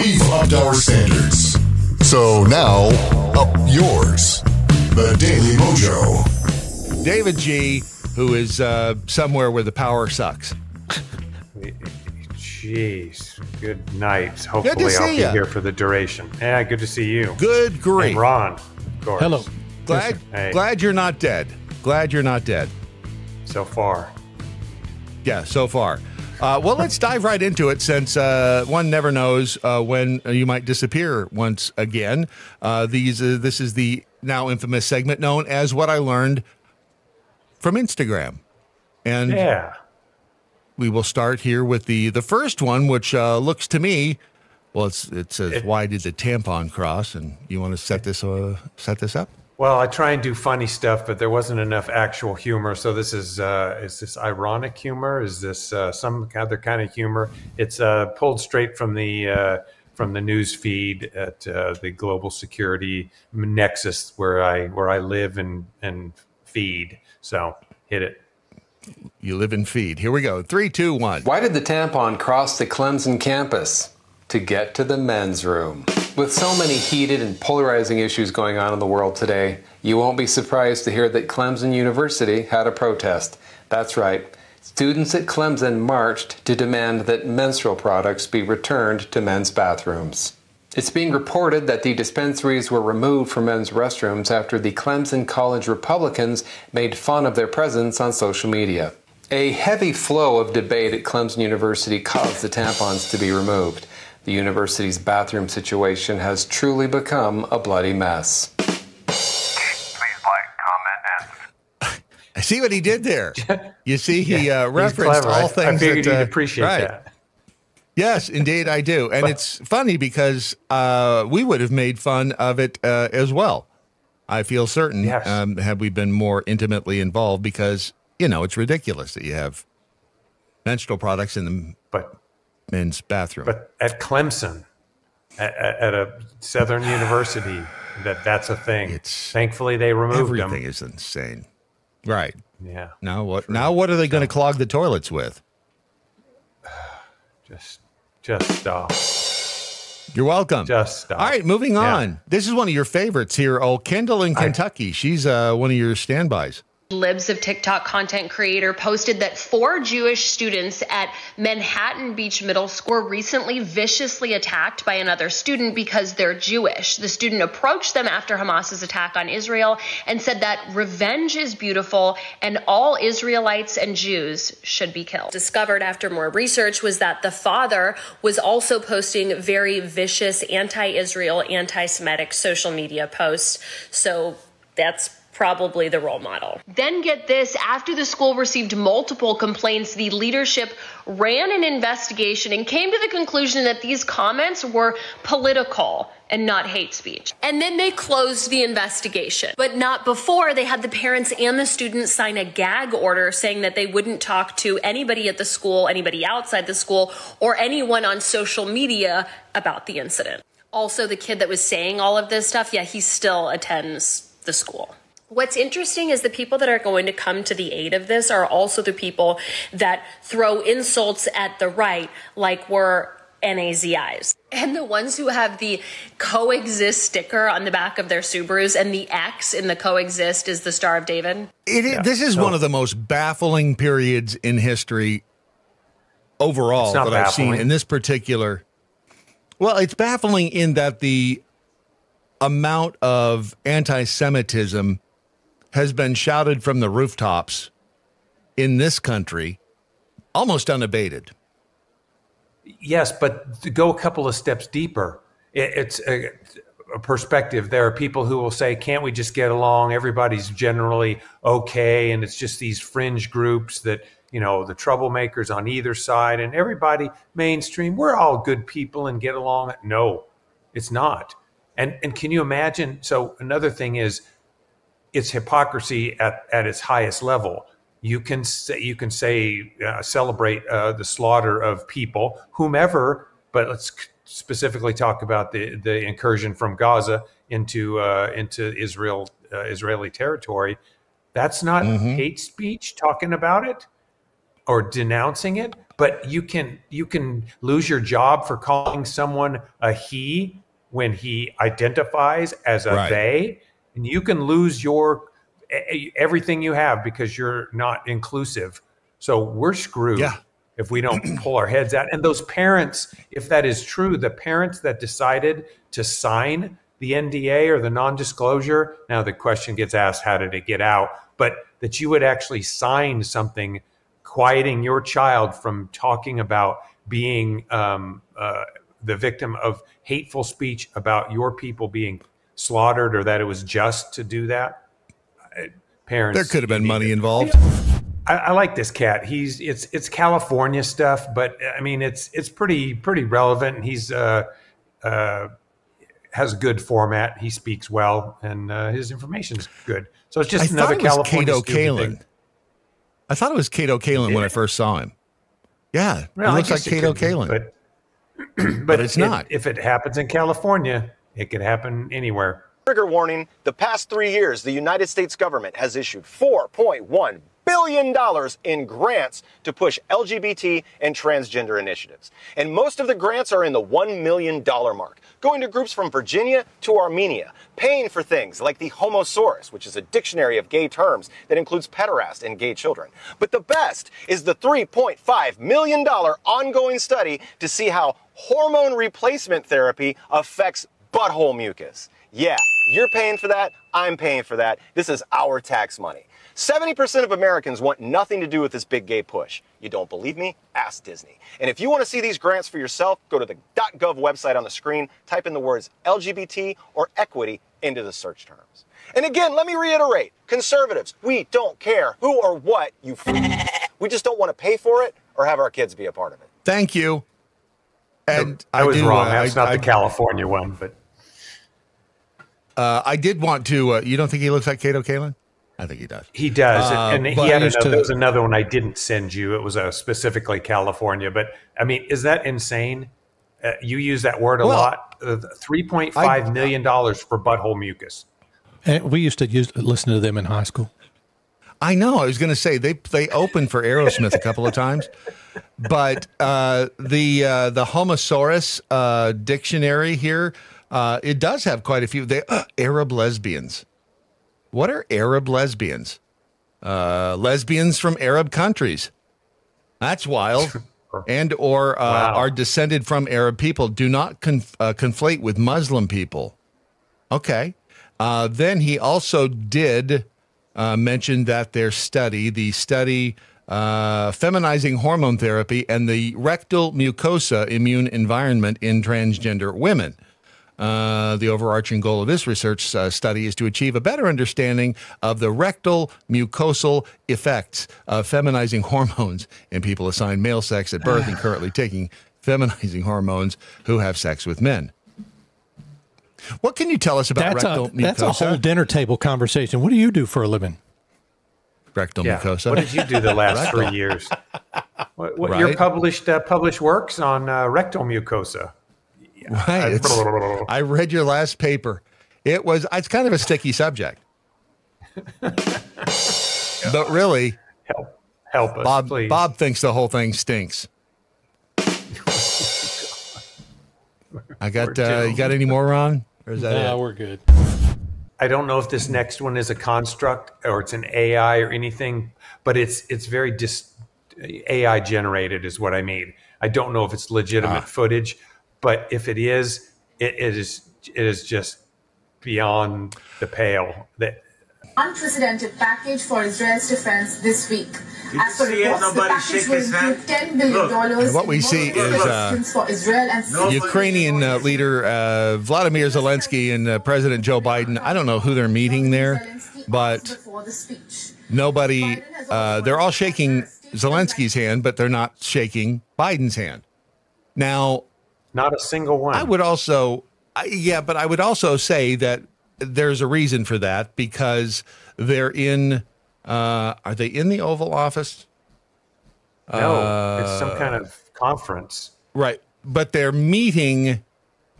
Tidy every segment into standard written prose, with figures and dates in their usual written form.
We've upped our standards. So now, up yours. The Daily Mojo. David G., who is somewhere where the power sucks. Jeez. Good night. Hopefully I'll be here for the duration. Yeah, good to see you. Good grief. And Ron, of course. Hello. Glad you're not dead. Glad you're not dead. So far. Yeah, so far. Well, let's dive right into it since one never knows when you might disappear once again. This is the now infamous segment known as What I Learned from Instagram. And we will start here with the first one, which looks to me, well, it says, why did the tampon cross? And you want to set this up? Well, I try and do funny stuff, but there wasn't enough actual humor. So this is this ironic humor? Is this some other kind of humor? It's pulled straight from the news feed at the global security nexus where I live and feed. So hit it. You live and feed. Here we go. 3, 2, 1. Why did the tampon cross the Clemson campus? To get to the men's room. With so many heated and polarizing issues going on in the world today, you won't be surprised to hear that Clemson University had a protest. That's right. Students at Clemson marched to demand that menstrual products be returned to men's bathrooms. It's being reported that the dispensaries were removed from men's restrooms after the Clemson College Republicans made fun of their presence on social media. A heavy flow of debate at Clemson University caused the tampons to be removed. The university's bathroom situation has truly become a bloody mess. Please like, comment, and... I see what he did there. You see, he referenced all things. I figured you'd appreciate that. Yes, indeed I do. And it's funny because we would have made fun of it as well. I feel certain, had we been more intimately involved, because, it's ridiculous that you have menstrual products in the men's bathroom. But at Clemson, at a Southern university, that's a thing. Thankfully, they removed them. Everything is insane. Right. Yeah. Now what? Now what are they going to clog the toilets with? Just stop. You're welcome. Just stop. All right, moving on. This is one of your favorites here. Oh, Kendall in Kentucky. She's one of your standbys. Libs of TikTok content creator posted that 4 Jewish students at Manhattan Beach Middle School were recently viciously attacked by another student because they're Jewish. The student approached them after Hamas's attack on Israel and said that revenge is beautiful and all Israelites and Jews should be killed. Discovered after more research was that the father was also posting very vicious anti-Israel, anti-Semitic social media posts. So that's probably the role model. Then get this, after the school received multiple complaints, the leadership ran an investigation and came to the conclusion that these comments were political and not hate speech. And then they closed the investigation, but not before they had the parents and the students sign a gag order saying that they wouldn't talk to anybody at the school, anybody outside the school, or anyone on social media about the incident. Also, the kid that was saying all of this stuff, he still attends the school. What's interesting is the people that are going to come to the aid of this are also the people that throw insults at the right, like we're NAZIs. And the ones who have the coexist sticker on the back of their Subarus and the X in the coexist is the Star of David. This is one of the most baffling periods in history overall that I've seen in this particular. Well, it's baffling in that the amount of anti-Semitism has been shouted from the rooftops in this country almost unabated. Yes, but to go a couple of steps deeper, it's a perspective. There are people who will say, can't we just get along? Everybody's generally okay. And it's just these fringe groups that, the troublemakers on either side, and everybody mainstream, we're all good people and get along. No, it's not. And can you imagine? So another thing is, it's hypocrisy at its highest level. You can say celebrate the slaughter of people, whomever, but let's specifically talk about the incursion from Gaza into Israeli territory. That's not hate speech talking about it or denouncing it. But you can lose your job for calling someone a he when he identifies as a they, and you can lose everything you have because you're not inclusive. So we're screwed if we don't pull our heads out. And those parents, if that is true, the parents that decided to sign the NDA or the non-disclosure, now the question gets asked, how did it get out? But that you would actually sign something quieting your child from talking about being the victim of hateful speech about your people being slaughtered, or that it was just to do that. Parents, there could have been money involved. I like this cat. It's California stuff, but I mean it's pretty relevant. And he's has a good format. He speaks well, and his information is good. So it's just another California thing. I thought it was Cato Kalin when I first saw him. Yeah, well, it looks like Cato Kalin. But it's not. If it happens in California, it could happen anywhere. Trigger warning, the past 3 years, the United States government has issued $4.1 billion in grants to push LGBT and transgender initiatives. And most of the grants are in the $1 million mark, going to groups from Virginia to Armenia, paying for things like the Homosaurus, which is a dictionary of gay terms that includes pederast and gay children. But the best is the $3.5 million ongoing study to see how hormone replacement therapy affects butthole mucus. Yeah, you're paying for that. I'm paying for that. This is our tax money. 70% of Americans want nothing to do with this big gay push. You don't believe me? Ask Disney. And if you want to see these grants for yourself, go to the .gov website on the screen, type in the words LGBT or equity into the search terms. And again, let me reiterate, conservatives, we don't care who or what you we just don't want to pay for it or have our kids be a part of it. Thank you. And I was wrong. That's not the California one, but I did want to. You don't think he looks like Cato Kalin? I think he does. He does. And he had there was another one I didn't send you. It was specifically California. But, I mean, is that insane? You use that word a lot. $3.5 million for butthole mucus. And we used to listen to them in high school. I know. I was going to say they opened for Aerosmith a couple of times. But the Homosaurus dictionary here, it does have quite a few. Arab lesbians. What are Arab lesbians? Lesbians from Arab countries. That's wild. And or are descended from Arab people. Do not conflate with Muslim people. Okay. Then he also did mention that the study feminizing hormone therapy and the rectal mucosa immune environment in transgender women. The overarching goal of this research study is to achieve a better understanding of the rectal mucosal effects of feminizing hormones in people assigned male sex at birth and currently taking feminizing hormones who have sex with men. What can you tell us about rectal mucosa? That's a whole dinner table conversation. What do you do for a living? Rectal mucosa. What did you do the last 3 years? What your published works on rectal mucosa? Right. I read your last paper. It's kind of a sticky subject. But really, help us, please. Bob thinks the whole thing stinks. You got any more, Ron? Or is that it? We're good. I don't know if this next one is a construct or it's an AI or anything, but it's very AI generated is what I mean. I don't know if it's legitimate footage. But if it is, it is just beyond the pale. Unprecedented package for Israel's defense this week. As per reports, the package will include $10 billion what we see is for Israel and Ukrainian leader Vladimir Zelensky and President Joe Biden. I don't know who they're meeting there, but nobody. They're all shaking Zelensky's hand, but they're not shaking Biden's hand. Now. Not a single one. I would also say that there's a reason for that because they're in. Are they in the Oval Office? No, it's some kind of conference. Right, but they're meeting.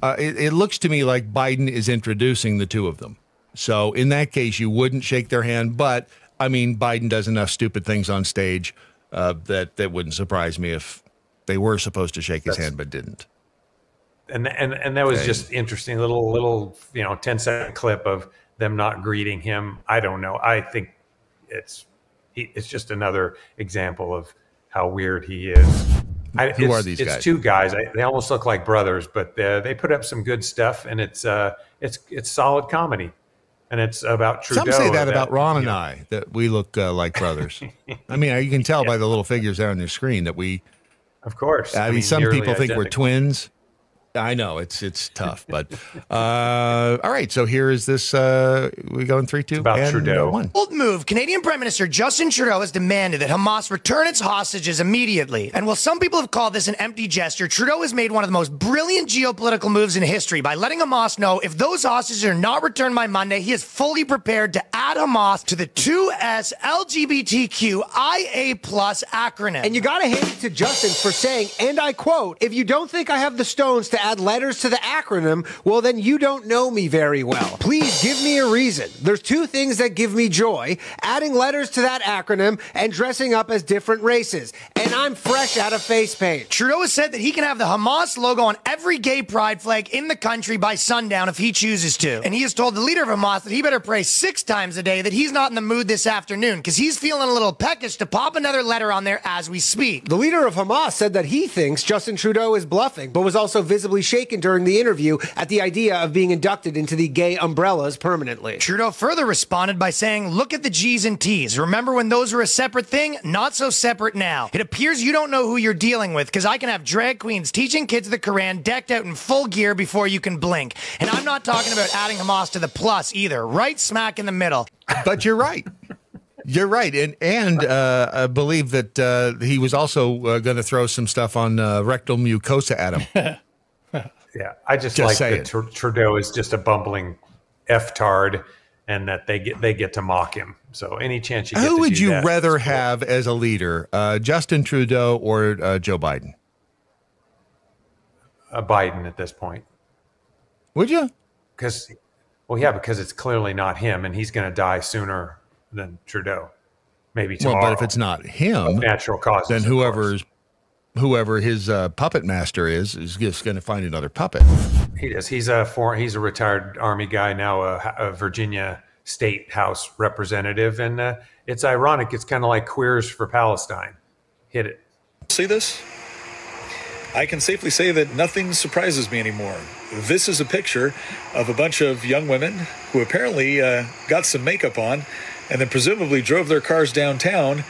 It looks to me like Biden is introducing the two of them. So in that case, you wouldn't shake their hand. But I mean, Biden does enough stupid things on stage that wouldn't surprise me if They were supposed to shake his hand, but didn't. And that was just interesting. Little 10-second clip of them not greeting him. I don't know. I think it's just another example of how weird he is. Who are these guys? It's two guys. They almost look like brothers, but they put up some good stuff, and it's solid comedy, and it's about Trudeau. Some say that about Ron and I, that we look like brothers. I mean, you can tell by the little figures there on your screen that we. Of course. I mean, some people think we're twins. I know it's tough, but all right. So here is this. We go in 3, 2, about and Trudeau. 1. Bold move. Canadian Prime Minister Justin Trudeau has demanded that Hamas return its hostages immediately. And while some people have called this an empty gesture, Trudeau has made one of the most brilliant geopolitical moves in history by letting Hamas know if those hostages are not returned by Monday, he is fully prepared to add Hamas to the 2S LGBTQIA+ acronym. And you got to hand it to Justin for saying, and I quote, "If you don't think I have the stones to add letters to the acronym, well, then you don't know me very well. Please give me a reason. There's two things that give me joy: adding letters to that acronym and dressing up as different races. And I'm fresh out of face paint." Trudeau has said that he can have the Hamas logo on every gay pride flag in the country by sundown if he chooses to. And he has told the leader of Hamas that he better pray 6 times a day that he's not in the mood this afternoon because he's feeling a little peckish to pop another letter on there as we speak. The leader of Hamas said that he thinks Justin Trudeau is bluffing, but was also visibly shaken during the interview at the idea of being inducted into the gay umbrellas permanently. Trudeau further responded by saying, "Look at the G's and T's. Remember when those were a separate thing? Not so separate now. It appears you don't know who you're dealing with because I can have drag queens teaching kids the Quran decked out in full gear before you can blink. And I'm not talking about adding Hamas to the plus either. Right smack in the middle." But you're right. You're right, and I believe that he was also going to throw some stuff on rectal mucosa at him. Yeah, I just like that Trudeau is just a bumbling F-tard, and that they get to mock him. So any chance you get, who would you rather have as a leader, Justin Trudeau or Joe Biden? Biden at this point. Would you? Because it's clearly not him, and he's going to die sooner than Trudeau. Maybe tomorrow. Well, but if it's not him, natural causes, then whoever his puppet master is just going to find another puppet. He is. He's a retired Army guy now, a Virginia State House representative, and it's ironic. It's kind of like Queers for Palestine. Hit it. See this? I can safely say that nothing surprises me anymore. This is a picture of a bunch of young women who apparently got some makeup on and then presumably drove their cars downtown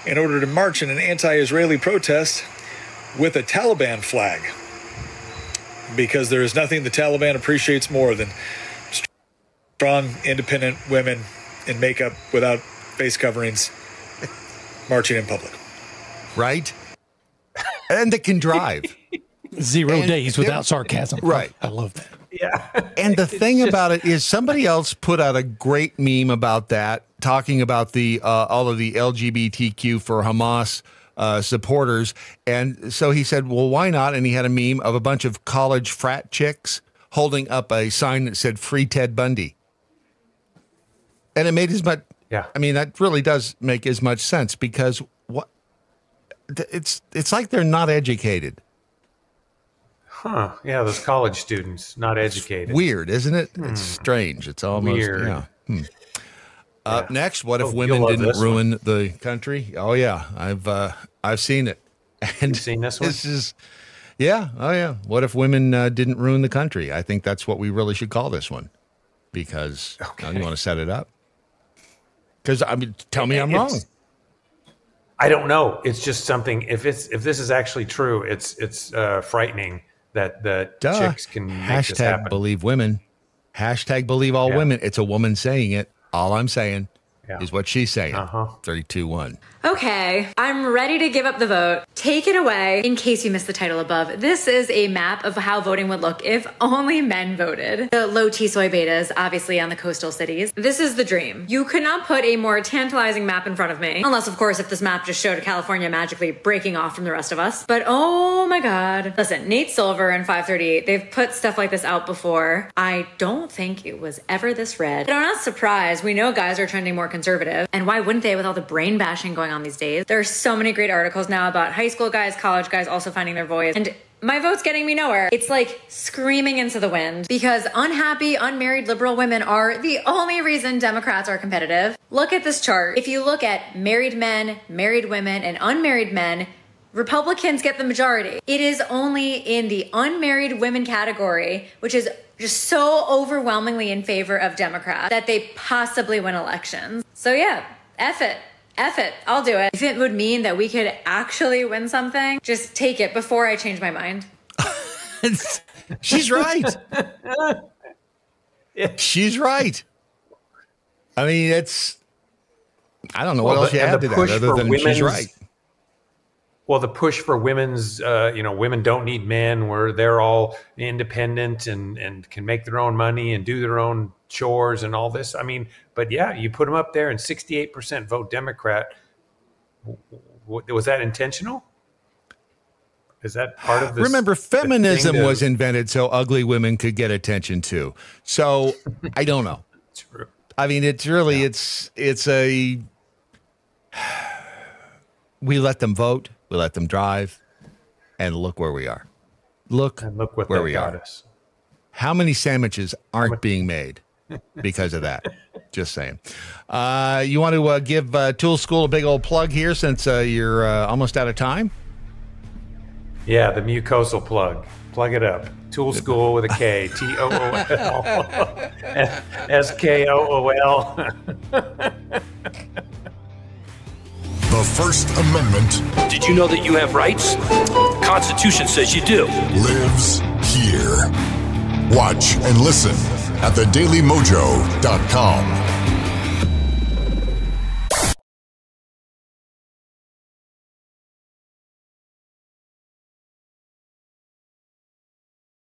in order to march in an anti-Israeli protest with a Taliban flag. Because there is nothing the Taliban appreciates more than strong, independent women in makeup without face coverings marching in public. Right? And that can drive. 0 days without sarcasm. Right. I love that. Yeah. And the thing about it is somebody else put out a great meme about that, talking about the all of the LGBTQ for Hamas supporters. And so he said, well, why not? And he had a meme of a bunch of college frat chicks holding up a sign that said "Free Ted Bundy." And it made as much. Yeah. I mean, that really does make as much sense because it's like they're not educated. Huh. Yeah, those college students, not educated. Weird, isn't it? It's strange. It's almost weird. Yeah. Next, what if women didn't ruin the country? Oh yeah, I've seen it. And you've seen this one? This is, yeah. Oh yeah. What if women didn't ruin the country? I think that's what we really should call this one, because you want to set it up. Because I mean, tell me I'm wrong. I don't know. It's just something. If this is actually true, it's frightening that the chicks can make this happen. #believe women. #believe all women. It's a woman saying it. All I'm saying is what she's saying. 3, 2, 1. Okay, I'm ready to give up the vote. Take it away. In case you missed the title above, this is a map of how voting would look if only men voted. The low T-soy betas, obviously on the coastal cities. This is the dream. You could not put a more tantalizing map in front of me. Unless, of course, if this map just showed California magically breaking off from the rest of us. But oh my god. Listen, Nate Silver and 538, they've put stuff like this out before. I don't think it was ever this red. But I'm not surprised. We know guys are trending more conservative. And why wouldn't they with all the brain bashing going on these days? There are so many great articles now about high school guys, college guys also finding their voice. And my vote's getting me nowhere. It's like screaming into the wind because unhappy, unmarried liberal women are the only reason Democrats are competitive. Look at this chart. If you look at married men, married women, and unmarried men, Republicans get the majority. It is only in the unmarried women category, which is just so overwhelmingly in favor of Democrats, that they possibly win elections. So yeah, F it. F it. I'll do it. If it would mean that we could actually win something, just take it before I change my mind. She's right. She's right. I mean, I don't know what else you add to that other than she's right. Well, the push for women's, women don't need men, where they're all independent and can make their own money and do their own chores and all this. I mean, but yeah, you put them up there and 68% vote Democrat. Was that intentional? Is that part of this? Remember, feminism was invented so ugly women could get attention too. So I don't know. True. I mean, it's really, we let them vote. We let them drive, and look where we are. Look what where they we got are. us. How many sandwiches aren't being made because of that? Just saying. You want to give Tool School a big old plug here since you're almost out of time? Yeah, the mucosal plug. Plug it up. Tool School with a K. TOOL. SKOOL. The First Amendment. Did you know that you have rights? Constitution says you do. Lives here. Watch and listen at thedailymojo.com.